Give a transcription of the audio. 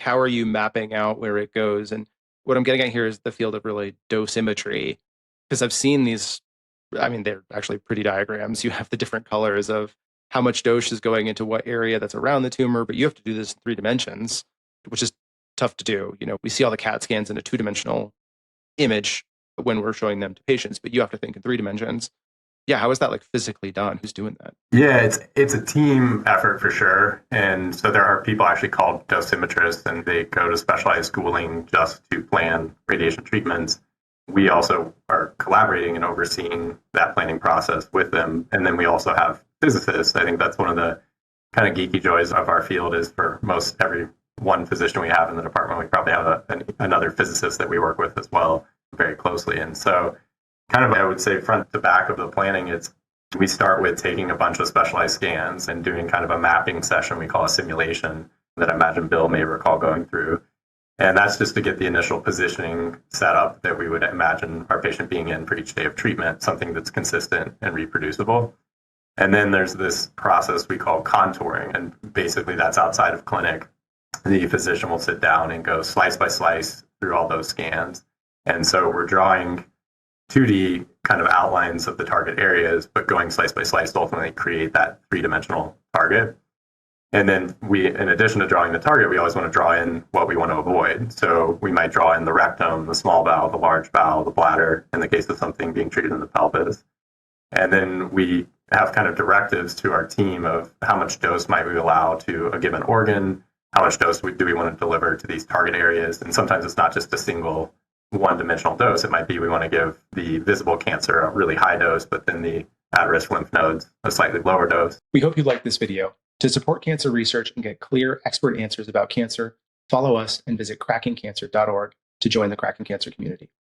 how are you mapping out where it goes? And what I'm getting at here is the field of really dosimetry, because I've seen these, I mean, they're actually pretty diagrams. You have the different colors of how much dose is going into what area that's around the tumor, but you have to do this in 3 dimensions, which is tough to do. We see all the CAT scans in a 2 dimensional image when we're showing them to patients, but you have to think in 3 dimensions. Yeah, how is that like physically done? Who's doing that? Yeah, it's a team effort for sure. And so there are people actually called dosimetrists, and they go to specialized schooling just to plan radiation treatments. We also are collaborating and overseeing that planning process with them. And then we also have physicists. I think that's one of the kind of geeky joys of our field is for most every one physician we have in the department, we probably have another physicist that we work with as well very closely. And so kind of, I would say, front to back of the planning, it's we start with taking a bunch of specialized scans and doing kind of a mapping session we call a simulation that I imagine Bill may recall going through. And that's just to get the initial positioning set up that we would imagine our patient being in for each day of treatment, something that's consistent and reproducible. And then there's this process we call contouring. And basically that's outside of clinic. The physician will sit down and go slice by slice through all those scans. And so we're drawing 2D kind of outlines of the target areas, but going slice by slice to ultimately create that 3-dimensional target. And then we, in addition to drawing the target, we always want to draw in what we want to avoid. So we might draw in the rectum, the small bowel, the large bowel, the bladder, in the case of something being treated in the pelvis. And then we have kind of directives to our team of how much dose might we allow to a given organ, how much dose do we want to deliver to these target areas. And sometimes it's not just a single one-dimensional dose. It might be we want to give the visible cancer a really high dose, but then the at-risk lymph nodes a slightly lower dose. We hope you liked this video. To support cancer research and get clear, expert answers about cancer, follow us and visit CrackingCancer.org to join the Cracking Cancer community.